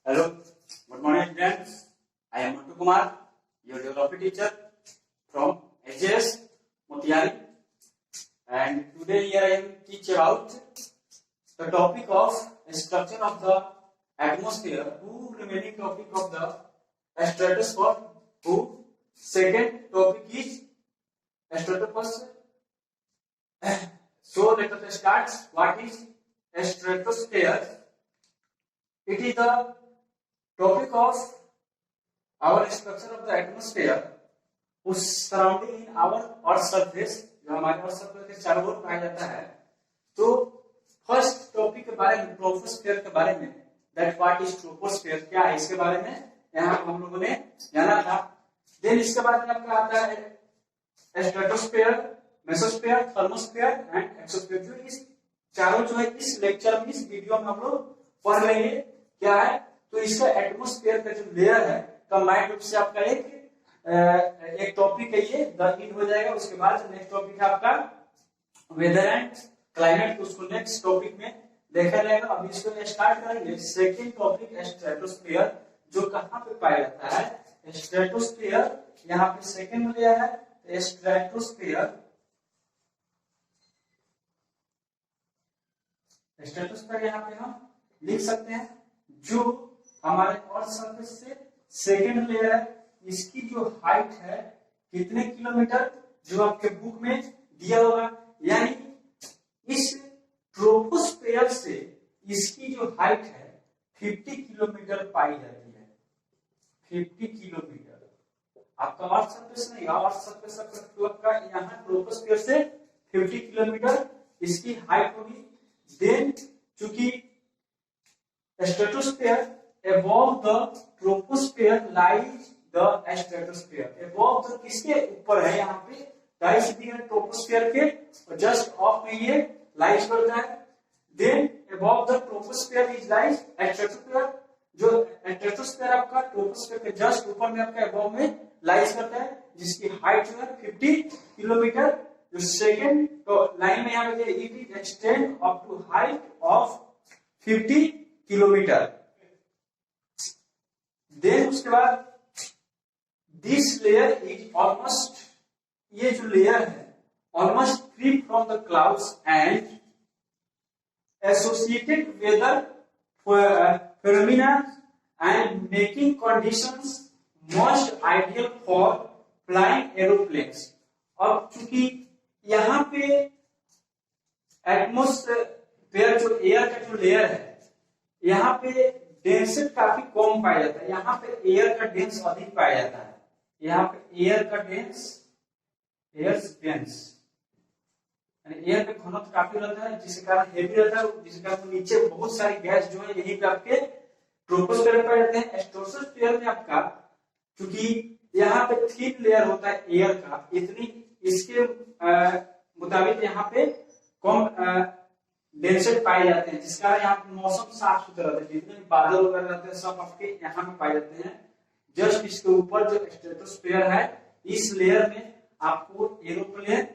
Hello, good morning friends. I am Mantu Kumar, your geography teacher from HJS Motiari, and today here I will teach about the topic of structure of the atmosphere. Two remaining topic of the stratosphere. Who second topic is stratosphere. So let us start. What is stratosphere? It is the topic of our structure of the atmosphere whose surrounding in our earth surface, जो हमारे earth surface के चारों ओर पाया जाता है. तो first topic के बारे में, ट्रोपोस्फेयर के बारे में, दैट व्हाट इज ट्रोपोस्फेयर, क्या है इसके बारे में यहाँ हम लोगों ने जाना था. देन इसके बाद में आपका आता है stratosphere, mesosphere, thermosphere and exosphere. जो इस चारों जो है इस लेक्चर में, इस वीडियो में हम लोग पढ़ लेंगे. क्या है तो इसका एटमोस्फेयर का जो लेयर है कंबाइंड रूप से आपका एक टॉपिक है, ये इन हो जाएगा. उसके बाद नेक्स्ट टॉपिक है आपका वेदर एंड क्लाइमेट, उसको नेक्स्ट टॉपिक में देखा जाएगा. अभी इसको स्टार्ट करेंगे. सेकेंड टॉपिक स्ट्रेटोस्फेयर, जो कहाँ पे पाया जाता है. स्ट्रेटोस्फेयर यहाँ पे सेकेंड में लिया है. स्ट्रेटोस्फेयर यहाँ पे हम लिख सकते हैं जो हमारे अर्थ सरफेस से सेकेंड लेयर है. इसकी जो हाइट है कितने किलोमीटर, जो आपके बुक में दिया होगा. यानी इस ट्रोपोस्फेयर से इसकी जो हाइट है 50 किलोमीटर पाई जाती है. 50 किलोमीटर आपका अर्थ सरफेस नहीं, अर्थ सरफेस का यहाँ ट्रोपोस्फेयर से 50 किलोमीटर इसकी हाइट होगी. देन चूंकि stratosphere above the troposphere lies the stratosphere. above तो किसके ऊपर है, यहाँ पे लाइज भी है ट्रोपोस्फेयर के, और जस्ट ऑफ में ये लाइज करता है. Then above the troposphere is lies stratosphere. जो स्ट्रेटोस्फेयर आपका ट्रोपोस्फेयर के जस्ट ऊपर में आपका above में लाइज करता है, जिसकी हाइट जो है 50 किलोमीटर. जो सेकेंड तो लाइन में यहाँ पे it is extend up to height of 50 kilometre. Then उसके बाद दिस लेयर इज ऑलमोस्ट, ये जो लेयर है almost free from the clouds and associated weather phenomena and making conditions most ideal for flying aeroplanes. अब चूंकि यहाँ पे atmosphere जो एयर का जो लेयर है, यहाँ पे डेंसिटी काफी कम पाया जाता है. यहाँ पे एयर का डेंस अधिक पाया जाता है. यहाँ पे एयर का डेंस, एयर पे घनत्व काफी रहता है, जिसके कारण हेवी रहता है, जिसके कारण नीचे बहुत सारी गैस जो है यहीं पे आपके ट्रोपोस्फेयर में पाए जाते हैं. स्ट्रेटोस्फेयर में आपका क्योंकि यहाँ पे थिन लेयर होता है एयर का, इतनी इसके मुताबिक यहाँ पे कम डेंसिटी पाए जाते हैं, जिस कारण यहाँ पे मौसम साफ सुथरा रहता है. जितने भी बादल वगैरह रहते हैं सब आपके यहाँ पे पाए जाते हैं. जस्ट इसके ऊपर जो स्ट्रेटोस्फेयर है, इस लेयर में आपको एरोप्लेन,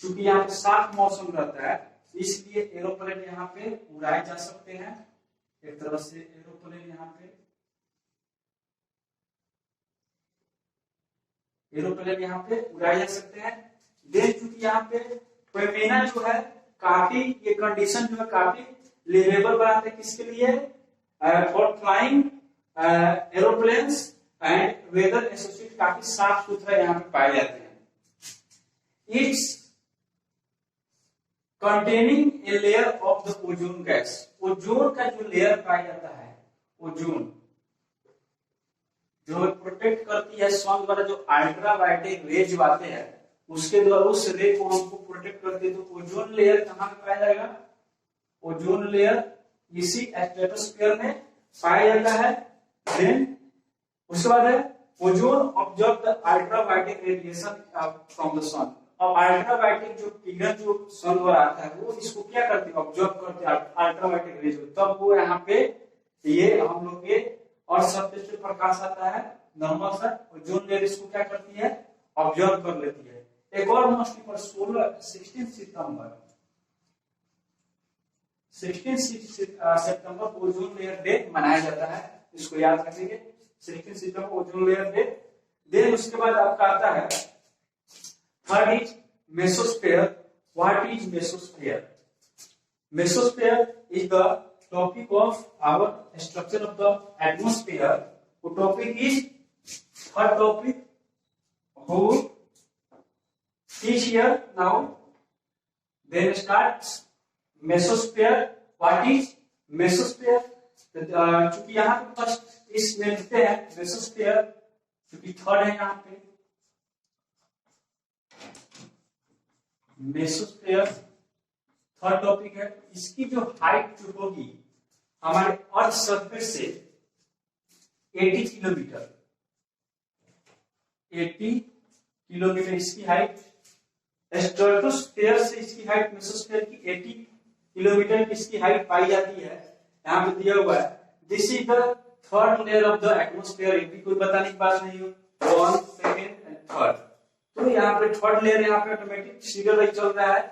चूंकि यहाँ पे साफ मौसम रहता है इसलिए एरोप्लेन यहाँ पे उड़ाए जा सकते हैं. एक तरह से एरोप्लेन यहाँ पे उड़ाए जा सकते हैं. देन चूंकि यहाँ पे फेनोमेना जो है काफी, ये कंडीशन जो है काफी लिवेबल बनाते हैं. किसके लिए? For flying aeroplanes and weather associate, काफी साफ सुथरा यहाँ पे पाए जाते हैं. It's containing a layer of the ozone gas. Ozone का जो लेयर पाया जाता है, ओजोन जो प्रोटेक्ट करती है सन द्वारा, जो अल्ट्रावायलेट रेज आते हैं उसके द्वारा, उस रे को हमको प्रोटेक्ट करती है. तो ओजोन लेयर कहाँ पे पाया जाएगा? ओजोन लेयर इसी स्ट्रेटोस्फेयर में पाया जाता है. देन उसके बाद है ozone observe the ultraviolet radiation from the sun. अब अल्ट्रावायलेट जो किरण जो सन द्वारा आता है वो इसको क्या करती है, ऑब्जर्व करती है अल्ट्रावायलेट रेज. तब वो यहाँ पे ये हम लोग के और सरफेस पे प्रकाश आता है नॉर्मल सा. ओजोन लेयर इसको क्या करती है, ऑब्जर्व कर लेती है. एक और मोस्टली पर 16 सितंबर ओजोन लेयर डे मनाया जाता है. इसको याद रखेंगे, सिलिकॉन सिस्टम ओजोन लेयर पे। देन उसके बाद आपका आता है third is mesosphere. What is mesosphere? Mesosphere is the topic of our structure of the atmosphere. वो topic is third topic who is here now. Then starts mesosphere. What is mesosphere? चूंकि यहाँ पे first इसमें लिखते हैं mesosphere, क्योंकि third है यहाँ पे मेसोस्फेयर थर्ड टॉपिक है। इसकी जो हाइट जो होगी हमारे अर्थ सरफेस से 80 किलोमीटर, 80 किलोमीटर इसकी हाइट। स्ट्रेटोस्फेयर से इसकी हाइट मेसोस्फेयर की 80 किलोमीटर की इसकी हाइट पाई जाती है। यहाँ पे दिया हुआ है this is the third layer of the atmosphere. ये भी कोई बताने की बात नहीं हो, वन सेकेंड एंड थर्ड। तो यहाँ पे थर्ड लेयर यहाँ पे ऑटोमेटिक सीरियल वाइज चल रहा है।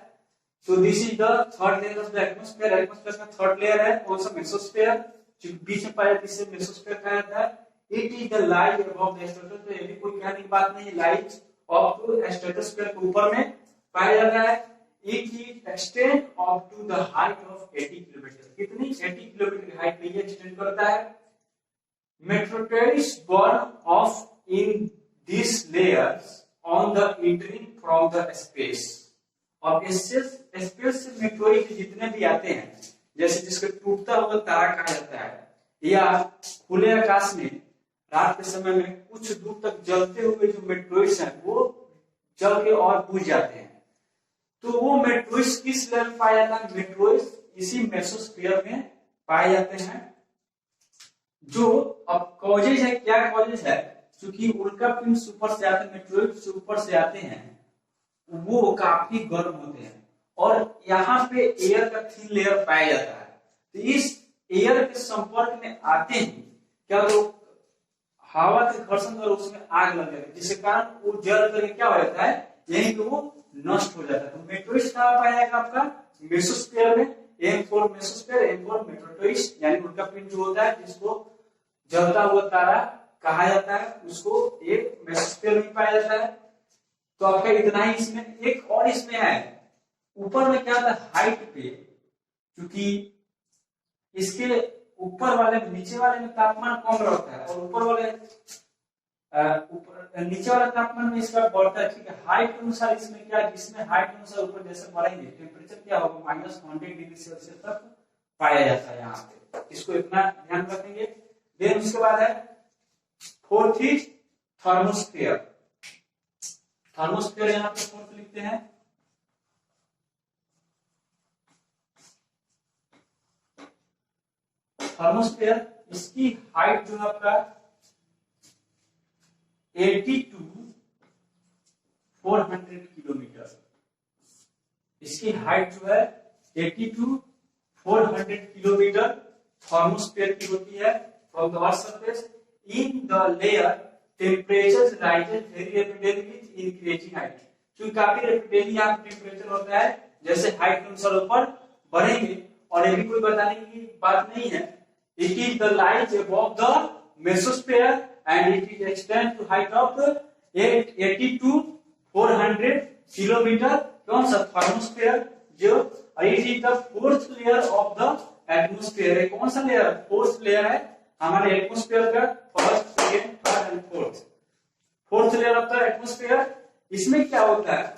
तो this is the third layer of the atmosphere. Atmosphere का थर्ड लेयर है कौन सा? मेसोस्फेयर, जो बीच में पाया जिसे मेसोस्फेयर कहा जाता है। It is the lies above the stratosphere. ये भी कोई कहने की बात नहीं है, लाइज अप टू स्ट्रेटोस्फेयर के ऊपर में पाया जाता है। It is extend up to the height of 80 kilometre. कितनी? 80 किलोमीटर की हाइट में ये एक्सटेंड करता है। Meteorites burn off in this layers on the entering from the space. और स्पेस से मेट्रोइड जितने भी आते हैं, जैसे जिसको टूटता हुआ तारा कहा जाता है, या खुले आकाश में रात के समय में कुछ दूर तक जलते हुए जो मेट्रोइड्स हैं वो जल के और बुझ जाते हैं। तो वो मेट्रोइड्स किस लेवल पाया जाता है? मेट्रोइड्स इसी मेसोस्फीयर में पाए जाते हैं। जो अब कॉजेज है, क्या कॉजेज है? क्योंकि उल्का पिंड ऊपर से आते हैं, मेट्रोइड्स ऊपर से आते हैं, वो काफी गर्म होते हैं और यहाँ पे एयर का थिन लेयर पाया जाता है। तो इस एयर के संपर्क में आते ही क्या तो हवा के घर्षण द्वारा उसमें आग लग जाती है, जिसके कारण वो जल करके क्या हो जाता है, यहीं पे वो नष्ट हो जाता है। तो मेट्रोइड्स कहाँ पाया जाएगा आपका? मेसोस्फीयर में। M for mesosphere, M for meteoroids, यानी उल्का पिंड जो होता है जिसको जलता हुआ तारा कहा जाता है, उसको एक मेसोस्फीयर में पाया जाता है। तो आपका इतना ही इसमें। एक और इसमें है ऊपर में क्या होता है, हाइट पे, क्योंकि इसके ऊपर वाले नीचे वाले में तापमान कम रहता है और ऊपर वाले नीचे वाला तापमान में इसका बढ़ता है, ठीक है। हाइट के अनुसार इसमें क्या, इसमें हाइट के अनुसार ऊपर जैसे बढ़ेंगे टेम्परेचर क्या होगा, -100 डिग्री सेल्सियस तक पाया जाता है यहाँ पे। इसको इतना ध्यान रखेंगे। देन उसके बाद है फोर्थ इज थर्मोस्फेयर। थर्मोस्फेयर यहाँ पे फोर्थ लिखते हैं। थर्मोस्फेयर इसकी हाइट जो है आपका 80 to 400 किलोमीटर। इसकी हाइट जो है 80 to 400 किलोमीटर थर्मोस्फेयर की होती है from the earth surface. In the layer temperature rises very rapidly with increasing height. क्योंकि काफी रैपिडली यहाँ पे टेम्परेचर होता है, जैसे हाइट के अनुसार ऊपर बढ़ेंगे। और ये भी कोई बताने की बात नहीं है, it is the lies above the mesosphere and it is extend to height of 80 to 400 kilometre. कौन सा? थर्मोस्फेयर। जो it is the fourth layer of the atmosphere। कौन सा लेयर? फोर्थ लेयर है हमारे एटमॉस्फेयर का, first, second, third and fourth. Fourth layer of the atmosphere. इसमें क्या होता है,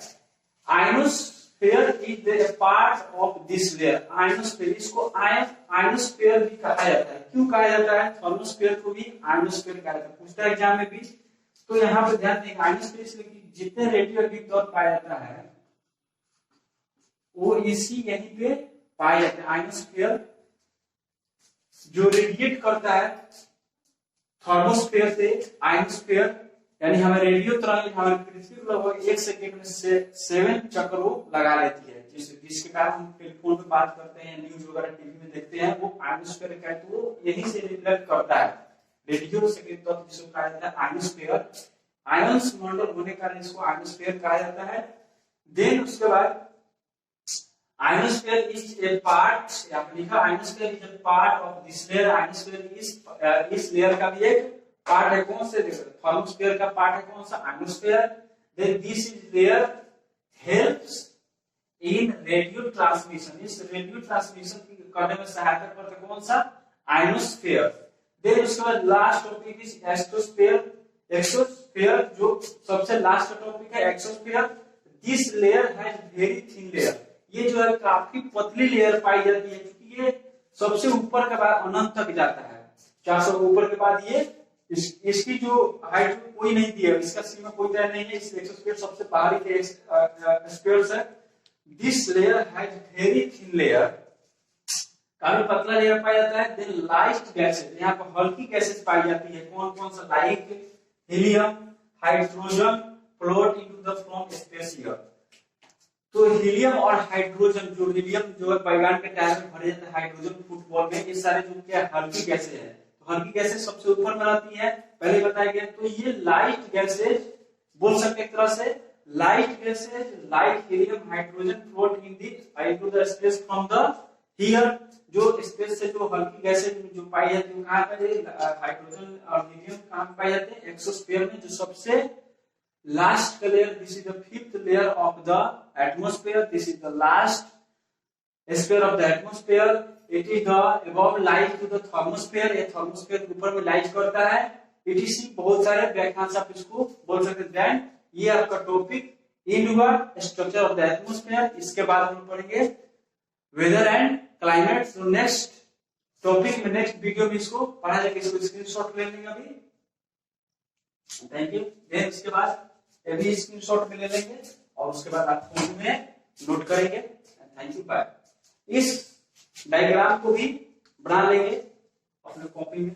ionosphere is the part of this layer. Ionosphere, इसको आयनोस्फेयर भी कहा जाता है। क्यों कहा जाता है? थर्मोस्फेयर को भी आयनोस्फेयर कहा जाता है, पूछता है एग्जाम में भी। तो यहाँ पे ध्यान देंगे, आयनोस्फेयर इसलिए जितने रेडियो एक्टिव तत्व पाया जाता है वो इसी यहीं पे पाया जाता है। आयनोस्फेयर जो रेडिएट करता है थर्मोस्फेयर से आयनोस्फेयर, यानी हमें रेडियो तरंग हमारे पृथ्वी को लगभग 1 सेकेंड में से 7 चक्रों लगा लेती है, जिसके कारण हम टेलीफोन पे बात करते हैं, न्यूज वगैरह टीवी में देखते हैं, वो आयनोस्फेयर का है। तो वो यही से रिफ्लेक्ट करता है रेडियो सेकेंड तत्व, जिसको कहा जाता है आयनोस्फेयर। आयन्स मंडल होने के कारण इसको आयनोस्फेयर कहा जाता है। देन उसके बाद ionosphere is a part, आपने लिखा ionosphere is a part of this layer. ionosphere इस लेयर का भी एक पार्ट है. कौन से थर्मोस्फीयर का पार्ट है? कौन सा? ionosphere. Then this layer helps in radio transmission. इस रेडियो ट्रांसमिशन करने में सहायता करता है कौन सा? ionosphere. देन उसके बाद last topic is exosphere. Exosphere जो सबसे लास्ट टॉपिक है exosphere. This layer has very thin layer. ये जो है काफी पतली लेयर पाई जाती है क्योंकि ये सबसे ऊपर के बाद अनंत तक जाता है. 400 ऊपर के बाद ये इसकी जो हाइट कोई नहीं दी है, इसका सीमा कोई तय नहीं है. इस एक्सोस्फीयर सबसे बाहरी के स्फीयर है. This layer has very thin layer. काफी पतला लेयर पाया जाता है. देन लाइट गैसेस, यहाँ पर हल्की गैसेस पाई जाती है. कौन कौन सा? Like helium, hydrogen float into the from space here. तो हीलियम और हाइड्रोजन, जो हीलियम जो है बैगन के टायर में भरे जाते हैं, हाइड्रोजन फुटबॉल में, ये सारे जो क्या हल्की गैसें हैं. तो हल्की गैसें सबसे ऊपर में रहती है, पहले बताया गया. तो ये लाइट गैसेज बोल सकते एक तरह से. Light gases like helium hydrogen float in into the space from the here. जो स्पेस से जो हल्की गैसेज जो पाई जाती है कहां पर? हाइड्रोजन और हीलियम कहां पाई जाते हैं? एक्सोस्फीयर में, जो सबसे last layer. This is the fifth layer of the atmosphere. This is the last sphere of the atmosphere. It is the above lies to the thermosphere. ये thermosphere के ऊपर में लाइज करता है. etc. बहुत सारे व्याख्यांश आप इसको बोल सकते हैं. Then ये आपका टॉपिक इन हुआ स्ट्रक्चर ऑफ द एटमोस्फेयर. इसके बाद हम पढ़ेंगे वेदर एंड क्लाइमेट. तो नेक्स्ट टॉपिक में नेक्स्ट वीडियो में इसको पढ़ा जाएगा. इसको स्क्रीनशॉट ले लेंगे अभी. Thank you. देन इसके बाद अभी स्क्रीनशॉट में ले लेंगे और उसके बाद आप फोन में नोट करेंगे. Thank you. बाय. इस डायग्राम को भी बना लेंगे अपने कॉपी में.